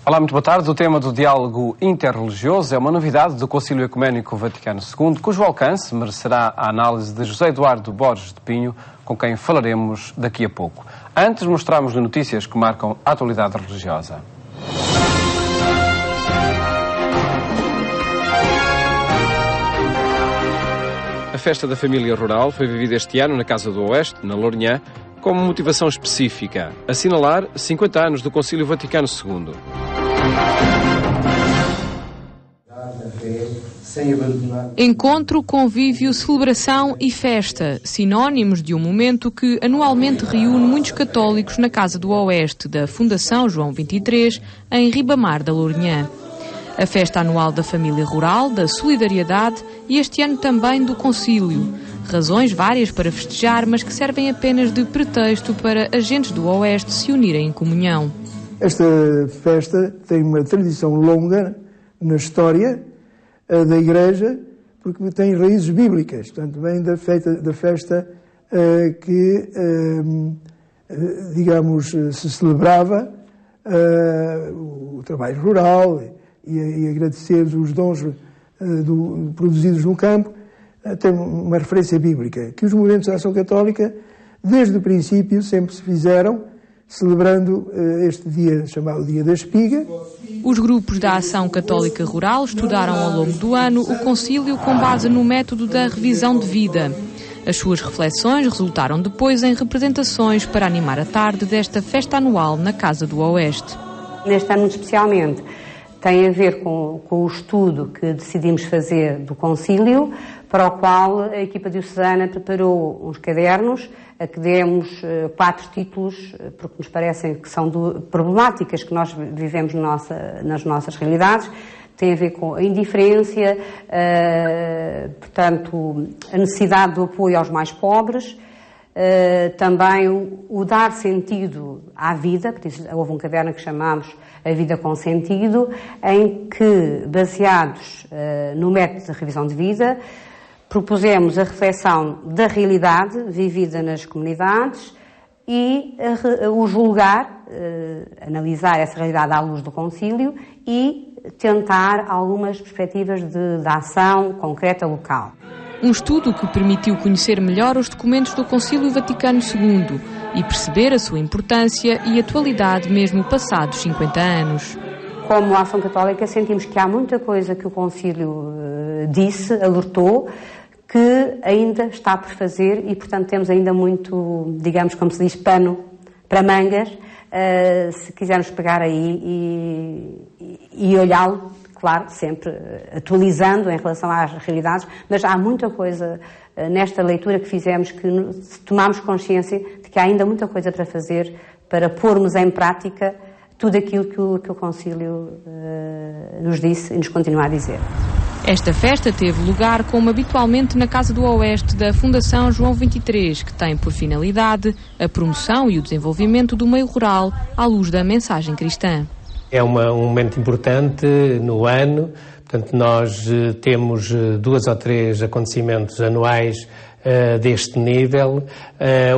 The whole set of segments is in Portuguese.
Olá, muito boa tarde. O tema do diálogo interreligioso é uma novidade do Concílio Ecuménico Vaticano II, cujo alcance merecerá a análise de José Eduardo Borges de Pinho, com quem falaremos daqui a pouco. Antes, mostramos-lhe notícias que marcam a atualidade religiosa. A festa da família rural foi vivida este ano na Casa do Oeste, na Lourinhã, com uma motivação específica: assinalar 50 anos do Concílio Vaticano II. Encontro, convívio, celebração e festa, sinónimos de um momento que anualmente reúne muitos católicos na Casa do Oeste da Fundação João XXIII, em Ribamar da Lourinhã. A festa anual da família rural, da solidariedade e este ano também do concílio. Razões várias para festejar, mas que servem apenas de pretexto para agentes do Oeste se unirem em comunhão. Esta festa tem uma tradição longa na história da Igreja, porque tem raízes bíblicas. Portanto, vem da festa que, digamos, se celebrava o trabalho rural e agradecer os dons produzidos no campo. Tem uma referência bíblica, que os movimentos da Ação Católica, desde o princípio, sempre se fizeram, celebrando este dia chamado Dia da Espiga. Os grupos da Ação Católica Rural estudaram ao longo do ano o concílio com base no método da revisão de vida. As suas reflexões resultaram depois em representações para animar a tarde desta festa anual na Casa do Oeste. Neste ano especialmente tem a ver com o estudo que decidimos fazer do concílio, para o qual a equipa diocesana preparou uns cadernos, a que demos 4 títulos, porque nos parecem que são problemáticas que nós vivemos nas nossas realidades. Tem a ver com a indiferença, portanto, a necessidade do apoio aos mais pobres, também o dar sentido à vida, porque houve um caderno que chamámos A Vida com Sentido, em que, baseados no método de revisão de vida, propusemos a reflexão da realidade vivida nas comunidades e o julgar, analisar essa realidade à luz do concílio e tentar algumas perspectivas de ação concreta local. Um estudo que permitiu conhecer melhor os documentos do Concílio Vaticano II e perceber a sua importância e atualidade mesmo passados 50 anos. Como Ação Católica, sentimos que há muita coisa que o concílio disse, alertou, que ainda está por fazer e, portanto, temos ainda muito, digamos, como se diz, pano para mangas, se quisermos pegar aí e olhá-lo, claro, sempre atualizando em relação às realidades, mas há muita coisa nesta leitura que fizemos que tomamos consciência de que há ainda muita coisa para fazer para pormos em prática tudo aquilo que o concílio nos disse e nos continua a dizer. Esta festa teve lugar, como habitualmente, na Casa do Oeste da Fundação João XXIII, que tem por finalidade a promoção e o desenvolvimento do meio rural à luz da mensagem cristã. É um momento importante no ano, portanto nós temos 2 ou 3 acontecimentos anuais deste nível,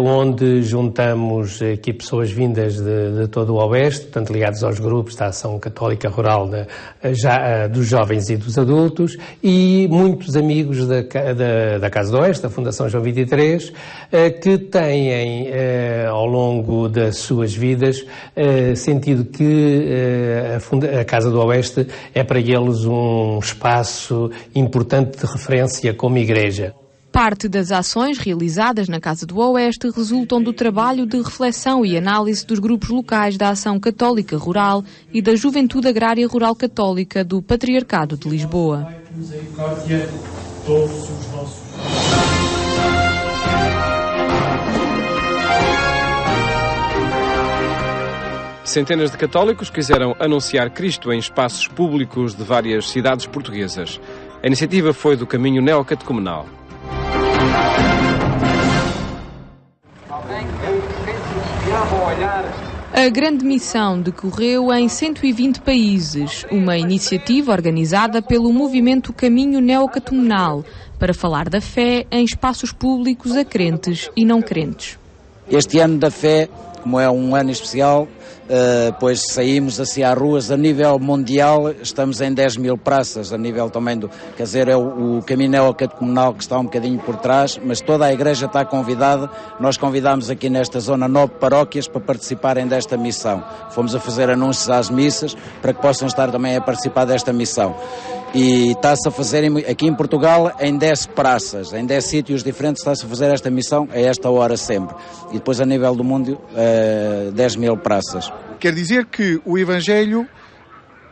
onde juntamos aqui pessoas vindas de todo o Oeste, portanto ligados aos grupos da Ação Católica Rural dos jovens e dos adultos, e muitos amigos da Casa do Oeste, da Fundação João XXIII, que têm ao longo das suas vidas sentido que a Casa do Oeste é para eles um espaço importante de referência como igreja. Parte das ações realizadas na Casa do Oeste resultam do trabalho de reflexão e análise dos grupos locais da Ação Católica Rural e da Juventude Agrária Rural Católica do Patriarcado de Lisboa. Centenas de católicos quiseram anunciar Cristo em espaços públicos de várias cidades portuguesas. A iniciativa foi do Caminho Neocatecumenal. A Grande Missão decorreu em 120 países, uma iniciativa organizada pelo movimento Caminho Neocatecumenal, para falar da fé em espaços públicos a crentes e não crentes. Este ano da fé, como é um ano especial, pois saímos assim às ruas a nível mundial, estamos em 10 mil praças, a nível também do, quer dizer, é o Caminho Neocatecumenal que está um bocadinho por trás, mas toda a igreja está convidada. Nós convidámos aqui nesta zona 9 paróquias para participarem desta missão. Fomos a fazer anúncios às missas para que possam estar também a participar desta missão. E está-se a fazer aqui em Portugal em 10 praças, em 10 sítios diferentes, está-se a fazer esta missão a esta hora sempre. E depois a nível do mundo 10 mil praças. Quer dizer que o Evangelho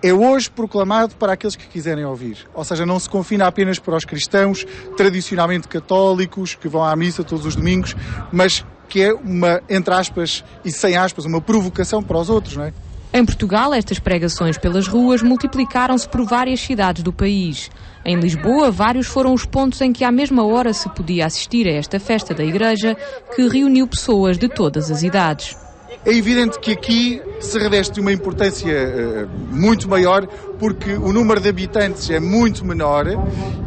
é hoje proclamado para aqueles que quiserem ouvir. Ou seja, não se confina apenas para os cristãos tradicionalmente católicos que vão à missa todos os domingos, mas que é uma, entre aspas e sem aspas, uma provocação para os outros, não é? Em Portugal, estas pregações pelas ruas multiplicaram-se por várias cidades do país. Em Lisboa, vários foram os pontos em que à mesma hora se podia assistir a esta festa da Igreja, que reuniu pessoas de todas as idades. É evidente que aqui se reveste uma importância muito maior, porque o número de habitantes é muito menor,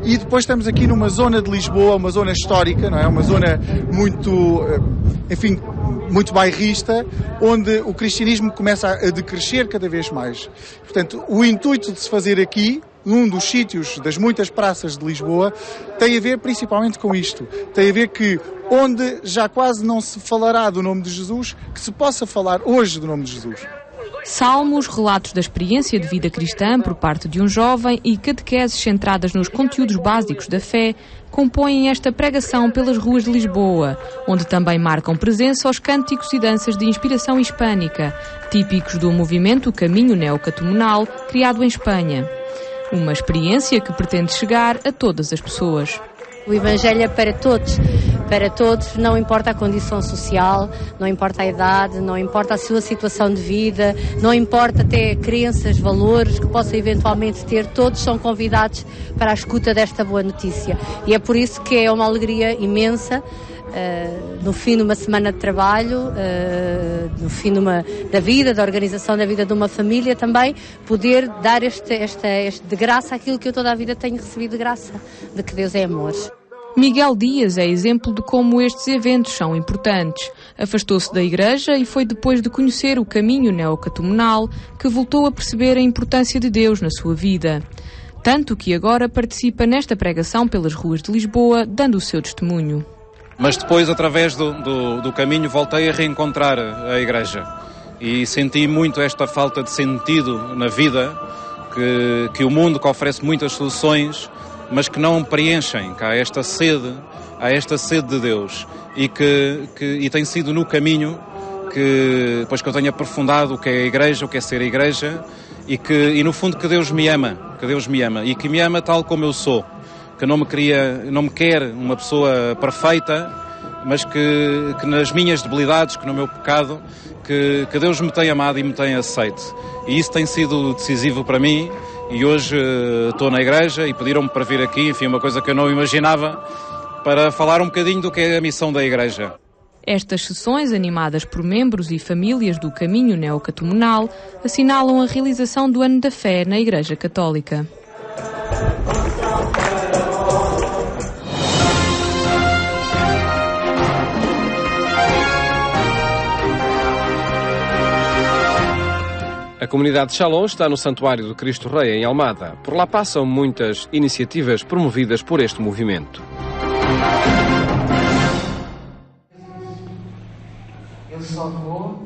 e depois estamos aqui numa zona de Lisboa, uma zona histórica, não é? Uma zona muito, enfim, muito bairrista, onde o cristianismo começa a decrescer cada vez mais. Portanto, o intuito de se fazer aqui, num dos sítios das muitas praças de Lisboa, tem a ver principalmente com isto. Tem a ver que onde já quase não se falará do nome de Jesus, que se possa falar hoje do nome de Jesus. Salmos, relatos da experiência de vida cristã por parte de um jovem e catequeses centradas nos conteúdos básicos da fé compõem esta pregação pelas ruas de Lisboa, onde também marcam presença os cânticos e danças de inspiração hispânica, típicos do movimento Caminho Neocatecumenal, criado em Espanha. Uma experiência que pretende chegar a todas as pessoas. O Evangelho é para todos, não importa a condição social, não importa a idade, não importa a sua situação de vida, não importa até crenças, valores que possam eventualmente ter, todos são convidados para a escuta desta boa notícia. E é por isso que é uma alegria imensa, no fim de uma semana de trabalho, no fim da vida, da organização da vida de uma família também, poder dar de graça aquilo que eu toda a vida tenho recebido de graça, de que Deus é amor. Miguel Dias é exemplo de como estes eventos são importantes. Afastou-se da Igreja e foi depois de conhecer o Caminho Neocatecumenal que voltou a perceber a importância de Deus na sua vida. Tanto que agora participa nesta pregação pelas ruas de Lisboa, dando o seu testemunho. Mas depois, através do caminho, voltei a reencontrar a Igreja e senti muito esta falta de sentido na vida, que o mundo que oferece muitas soluções, mas que não preenchem, que há esta sede de Deus e e tem sido no caminho que eu tenho aprofundado o que é a Igreja, o que é ser a Igreja e no fundo que Deus me ama e que me ama tal como eu sou. Que não me quer uma pessoa perfeita, mas que nas minhas debilidades, que no meu pecado, que Deus me tem amado e me tem aceito. E isso tem sido decisivo para mim, e hoje estou na Igreja e pediram-me para vir aqui, enfim, uma coisa que eu não imaginava, para falar um bocadinho do que é a missão da Igreja. Estas sessões, animadas por membros e famílias do Caminho Neocatecumenal, assinalam a realização do Ano da Fé na Igreja Católica. A comunidade de Shalom está no Santuário do Cristo Rei, em Almada. Por lá passam muitas iniciativas promovidas por este movimento.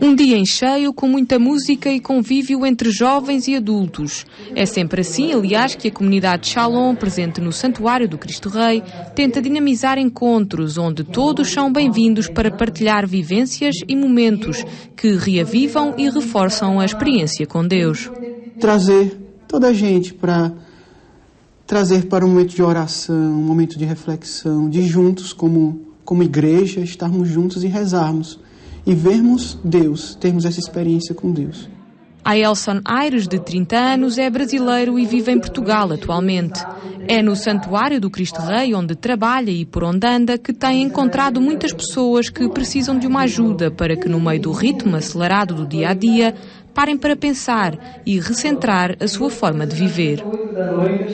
Um dia em cheio, com muita música e convívio entre jovens e adultos. É sempre assim, aliás, que a comunidade de Shalom, presente no Santuário do Cristo Rei, tenta dinamizar encontros onde todos são bem-vindos para partilhar vivências e momentos que reavivam e reforçam a experiência com Deus. Trazer toda a gente para um momento de oração, um momento de reflexão, de juntos como igreja, estarmos juntos e rezarmos. E vermos Deus, termos essa experiência com Deus. Aelson Aires, de 30 anos, é brasileiro e vive em Portugal atualmente. É no Santuário do Cristo Rei, onde trabalha e por onde anda, que tem encontrado muitas pessoas que precisam de uma ajuda para que, no meio do ritmo acelerado do dia-a-dia, parem para pensar e recentrar a sua forma de viver.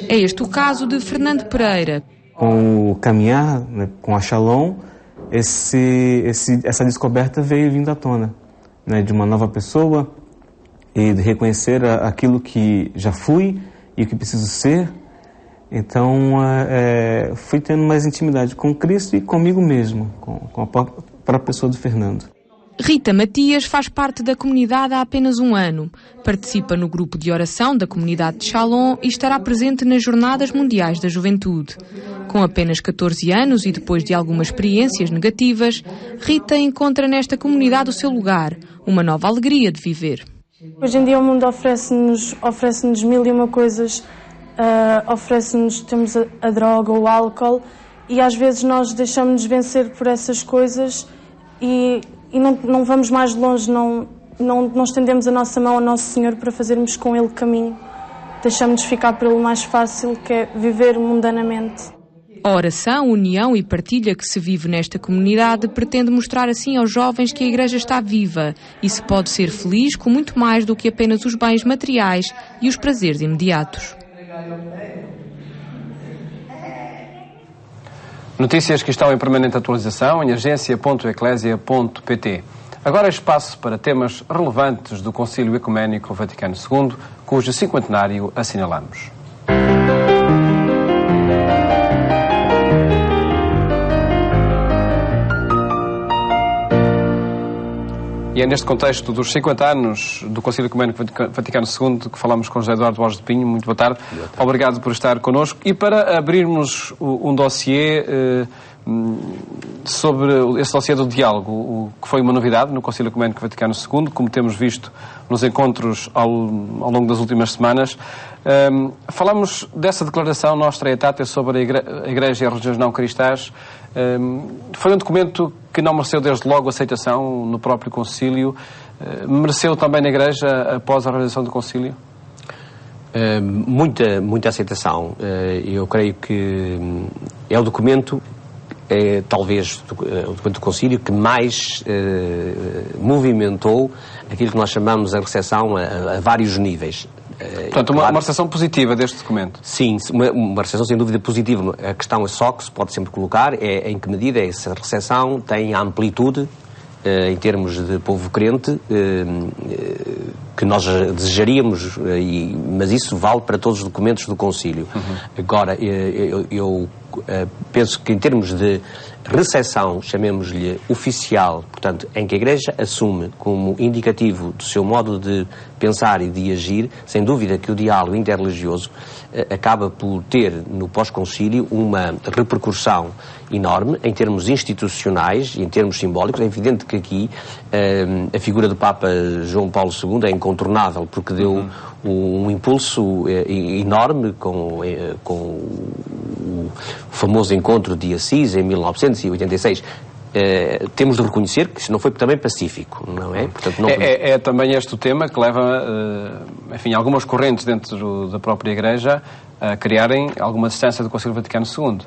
É este o caso de Fernando Pereira. Com o caminhar, né, com a Shalom, essa descoberta veio vindo à tona, né, de uma nova pessoa e de reconhecer aquilo que já fui e o que preciso ser. Então, fui tendo mais intimidade com Cristo e comigo mesmo, com a própria pessoa do Fernando. Rita Matias faz parte da comunidade há apenas um ano. Participa no grupo de oração da comunidade de Shalom e estará presente nas Jornadas Mundiais da Juventude. Com apenas 14 anos e depois de algumas experiências negativas, Rita encontra nesta comunidade o seu lugar, uma nova alegria de viver. Hoje em dia o mundo oferece-nos mil e uma coisas, temos a droga, o álcool, e às vezes nós deixamos-nos vencer por essas coisas e não vamos mais longe, não estendemos a nossa mão ao nosso Senhor para fazermos com Ele caminho. Deixamos-nos ficar pelo mais fácil, que é viver mundanamente. A oração, união e partilha que se vive nesta comunidade pretende mostrar assim aos jovens que a Igreja está viva e se pode ser feliz com muito mais do que apenas os bens materiais e os prazeres imediatos. Notícias que estão em permanente atualização em agência.eclésia.pt. Agora é espaço para temas relevantes do Concílio Ecuménico Vaticano II, cujo cinquentenário assinalamos. E é neste contexto dos 50 anos do Concílio Ecuménico Vaticano II que falamos com José Eduardo Borges de Pinho. Muito boa tarde. Obrigado por estar connosco. E para abrirmos um dossiê sobre esse dossiê do diálogo, que foi uma novidade no Concílio Ecuménico Vaticano II, como temos visto nos encontros ao longo das últimas semanas. Falamos dessa declaração Nostra Aetate sobre a Igreja e as religiões não cristãs. Foi um documento que não mereceu desde logo aceitação no próprio Concílio. Mereceu também na Igreja após a realização do Concílio? Muita aceitação. Eu creio que é o documento, talvez o documento do Concílio que mais movimentou aquilo que nós chamamos a recepção a vários níveis. Portanto, uma recepção positiva deste documento. Sim, uma recepção sem dúvida positiva. A questão é só que se pode sempre colocar é em que medida essa recepção tem a amplitude em termos de povo crente que nós desejaríamos, mas isso vale para todos os documentos do Concílio. Agora, eu penso que em termos de recepção, chamemos-lhe oficial, portanto, em que a Igreja assume como indicativo do seu modo de pensar e de agir, sem dúvida que o diálogo interreligioso acaba por ter no pós-concílio uma repercussão enorme em termos institucionais e em termos simbólicos. É evidente que aqui a figura do Papa João Paulo II é incontornável, porque deu um impulso enorme com o famoso encontro de Assis em 1986. Temos de reconhecer que isso não foi também pacífico, não é? Portanto, não... É também este o tema que leva, enfim, algumas correntes dentro da própria Igreja a criarem alguma distância do Concílio Vaticano II.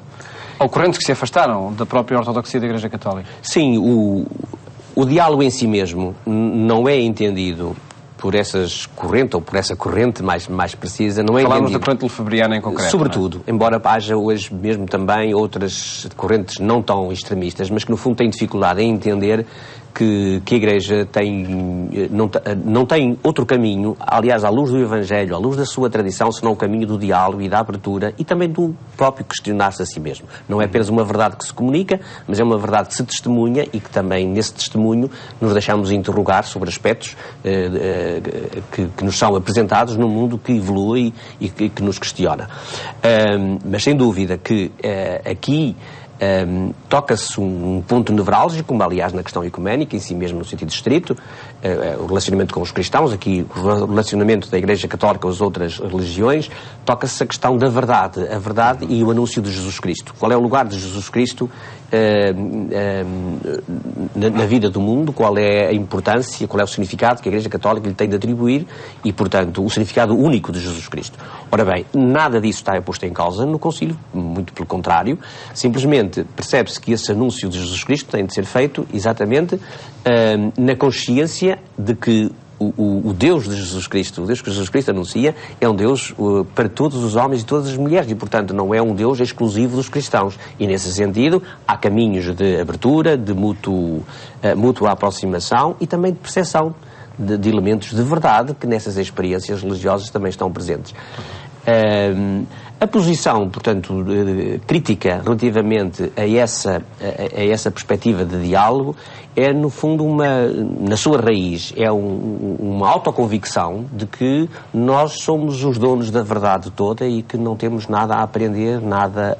Ou correntes que se afastaram da própria ortodoxia da Igreja Católica. Sim, o diálogo em si mesmo não é entendido por essas correntes, ou por essa corrente mais precisa, não é Falamos da corrente lefebvriana em concreto. Sobretudo, embora haja hoje mesmo também outras correntes não tão extremistas, mas que no fundo têm dificuldade em entender que a Igreja não tem outro caminho, aliás, à luz do Evangelho, à luz da sua tradição, senão o caminho do diálogo e da abertura e também do próprio questionar-se a si mesmo. Não é apenas uma verdade que se comunica, mas é uma verdade que se testemunha e que também, nesse testemunho, nos deixamos interrogar sobre aspectos que nos são apresentados num mundo que evolui e que nos questiona. Mas, sem dúvida, que aqui toca-se um ponto nevrálgico, como aliás na questão ecuménica, em si mesmo no sentido estrito, o relacionamento com os cristãos, aqui o relacionamento da Igreja Católica com as outras religiões, toca-se a questão da verdade, a verdade e o anúncio de Jesus Cristo. Qual é o lugar de Jesus Cristo na vida do mundo, qual é a importância, qual é o significado que a Igreja Católica lhe tem de atribuir e, portanto, o significado único de Jesus Cristo. Ora bem, nada disso está posto em causa no Concílio, muito pelo contrário, simplesmente percebe-se que esse anúncio de Jesus Cristo tem de ser feito exatamente na consciência de que o Deus de Jesus Cristo, o Deus que Jesus Cristo anuncia, é um Deus para todos os homens e todas as mulheres e, portanto, não é um Deus exclusivo dos cristãos. E, nesse sentido, há caminhos de abertura, de mútua aproximação e também de percepção de elementos de verdade que nessas experiências religiosas também estão presentes. A posição, portanto, crítica relativamente a essa perspectiva de diálogo é, no fundo, na sua raiz, é uma autoconvicção de que nós somos os donos da verdade toda e que não temos nada a aprender, nada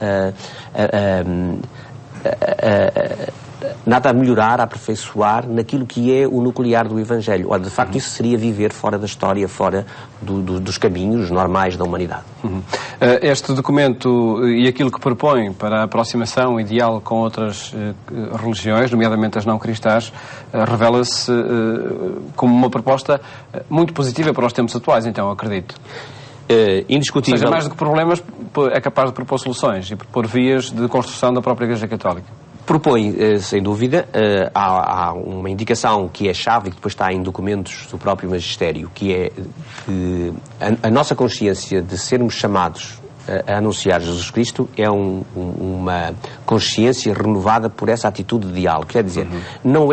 a melhorar, a aperfeiçoar naquilo que é o nuclear do Evangelho. Ora, de facto, isso seria viver fora da história, fora dos caminhos normais da humanidade. Este documento e aquilo que propõe para a aproximação e diálogo com outras religiões, nomeadamente as não cristãs, revela-se como uma proposta muito positiva para os tempos atuais, então, acredito. Indiscutível. Ou seja, mais do que problemas, é capaz de propor soluções e propor vias de construção da própria Igreja Católica. Propõe, sem dúvida, há uma indicação que é chave e que depois está em documentos do próprio Magistério, que é que a nossa consciência de sermos chamados a anunciar Jesus Cristo é uma consciência renovada por essa atitude de diálogo. Quer dizer, não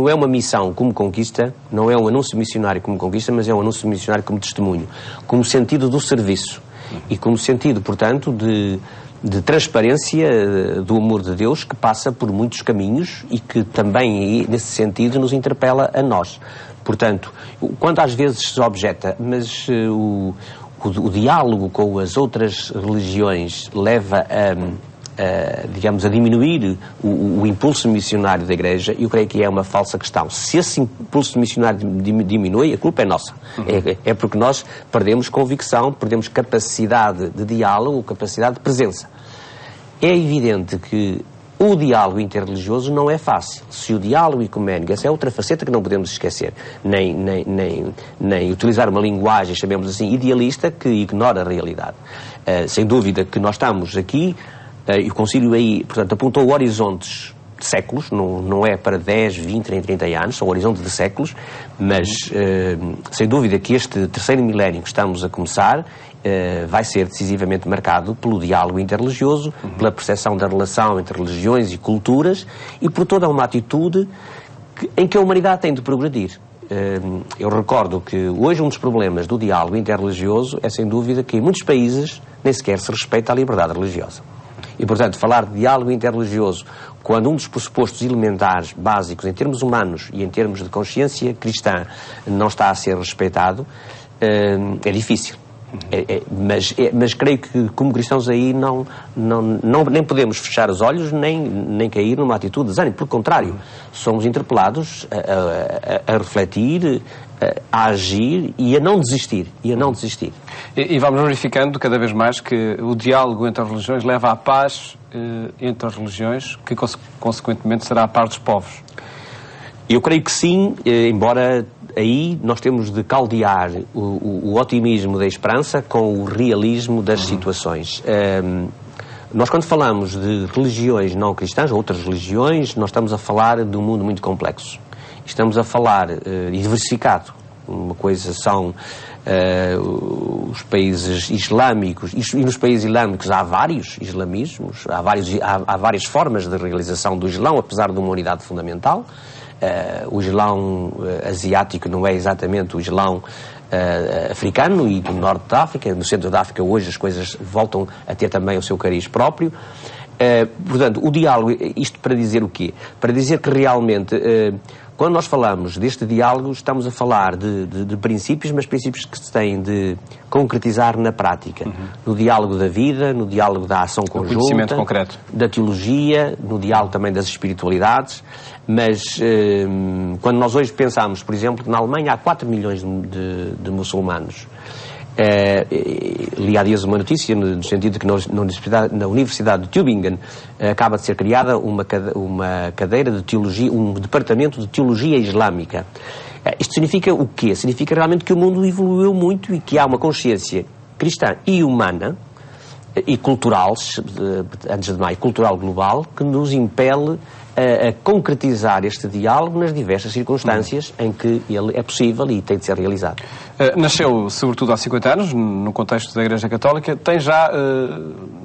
é uma missão como conquista, não é um anúncio missionário como conquista, mas é um anúncio missionário como testemunho, como sentido do serviço e como sentido, portanto, de transparência do amor de Deus, que passa por muitos caminhos e que também, nesse sentido, nos interpela a nós. Portanto, quando às vezes se objeta, mas o diálogo com as outras religiões leva digamos, a diminuir o impulso missionário da Igreja, eu creio que é uma falsa questão. Se esse impulso missionário diminui, a culpa é nossa. É porque nós perdemos convicção, perdemos capacidade de diálogo, capacidade de presença. É evidente que o diálogo interreligioso não é fácil. Se o diálogo ecuménico, essa é outra faceta que não podemos esquecer, nem utilizar uma linguagem, chamemos assim, idealista, que ignora a realidade. Sem dúvida que nós estamos aqui, e o Concílio aí, portanto, apontou horizontes de séculos, não é para 10, 20, 30 anos, são horizontes de séculos, mas sem dúvida que este terceiro milénio que estamos a começar vai ser decisivamente marcado pelo diálogo interreligioso, pela percepção da relação entre religiões e culturas e por toda uma atitude em que a humanidade tem de progredir. Eu recordo que hoje um dos problemas do diálogo interreligioso é, sem dúvida, que em muitos países nem sequer se respeita a liberdade religiosa. E, portanto, falar de diálogo interreligioso quando um dos pressupostos elementares, básicos, em termos humanos e em termos de consciência cristã, não está a ser respeitado, é difícil. Mas creio que, como cristãos, aí nem podemos fechar os olhos nem cair numa atitude de desânimo. Pelo contrário, somos interpelados a refletir, a agir e a não desistir. E vamos verificando cada vez mais que o diálogo entre as religiões leva à paz entre as religiões, que consequentemente será a paz dos povos. Eu creio que sim, embora aí nós temos de caldear o otimismo da esperança com o realismo das situações. Nós, quando falamos de religiões não cristãs, ou outras religiões, nós estamos a falar de um mundo muito complexo. Estamos a falar e diversificado. Uma coisa são os países islâmicos, e nos países islâmicos há vários islamismos, há várias formas de realização do Islão, apesar de uma unidade fundamental. O Islão asiático não é exatamente o Islão africano e do norte da África. No centro da África hoje as coisas voltam a ter também o seu cariz próprio. Portanto, o diálogo, isto para dizer o quê? Para dizer que realmente, quando nós falamos deste diálogo, estamos a falar de princípios, mas princípios que se têm de concretizar na prática. No diálogo da vida, no diálogo da ação conjunta, conhecimento concreto, da teologia, no diálogo também das espiritualidades. Mas quando nós hoje pensamos, por exemplo, que na Alemanha há 4 milhões de muçulmanos, li há dias uma notícia no sentido de que na Universidade de Tübingen acaba de ser criada uma cadeira de teologia, um departamento de teologia islâmica. Isto significa o quê? Significa realmente que o mundo evoluiu muito e que há uma consciência cristã e humana e cultural, antes de mais, cultural global, que nos impele a concretizar este diálogo nas diversas circunstâncias em que ele é possível e tem de ser realizado. Nasceu, sobretudo, há 50 anos, no contexto da Igreja Católica. Tem já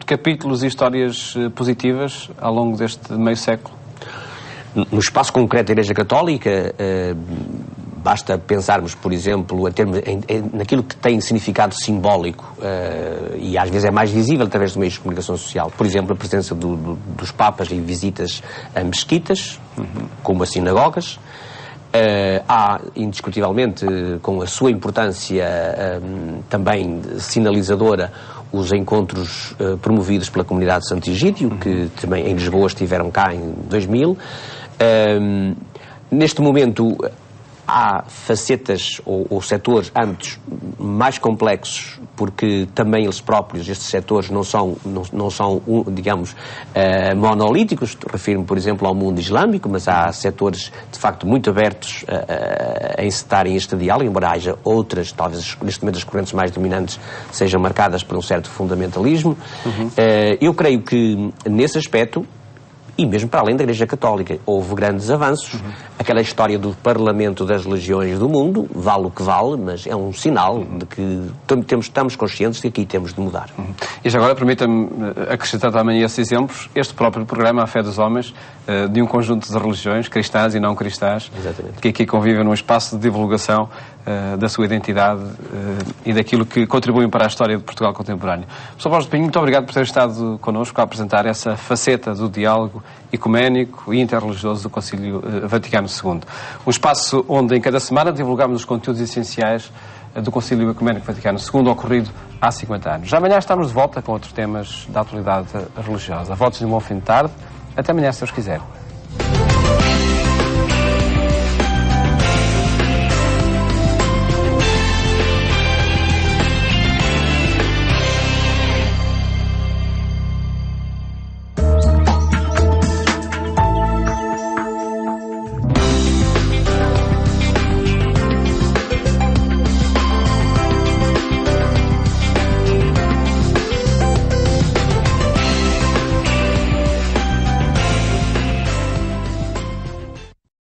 capítulos e histórias positivas ao longo deste meio século? No espaço concreto da Igreja Católica, basta pensarmos, por exemplo, naquilo que tem significado simbólico e às vezes é mais visível através dos meios de comunicação social. Por exemplo, a presença dos Papas em visitas a mesquitas, como as sinagogas. Há, indiscutivelmente, com a sua importância também sinalizadora, os encontros promovidos pela comunidade de Santo Egídio, que também em Lisboa estiveram cá em 2000. Neste momento há facetas ou setores, âmbitos mais complexos, porque também eles próprios, estes setores, não são digamos, monolíticos. Refiro-me, por exemplo, ao mundo islâmico, mas há setores, de facto, muito abertos a encetarem este diálogo, embora haja outras, talvez neste momento as correntes mais dominantes sejam marcadas por um certo fundamentalismo. Eu creio que, nesse aspecto, e mesmo para além da Igreja Católica, houve grandes avanços. Aquela história do Parlamento das Religiões do Mundo, vale o que vale, mas é um sinal de que estamos conscientes de que aqui temos de mudar. E já agora, permita-me acrescentar também esses exemplos, este próprio programa, A Fé dos Homens, de um conjunto de religiões, cristãs e não cristãs, exatamente, que aqui convivem num espaço de divulgação da sua identidade e daquilo que contribuem para a história de Portugal contemporâneo. Sr. Borges de Pinho, muito obrigado por ter estado connosco a apresentar essa faceta do diálogo ecuménico e interreligioso do Concílio Vaticano II. Um espaço onde, em cada semana, divulgamos os conteúdos essenciais do Concílio Ecuménico Vaticano II, ocorrido há 50 anos. Já amanhã estamos de volta com outros temas da atualidade religiosa. Votos de um bom fim de tarde. Até amanhã, se Deus quiser.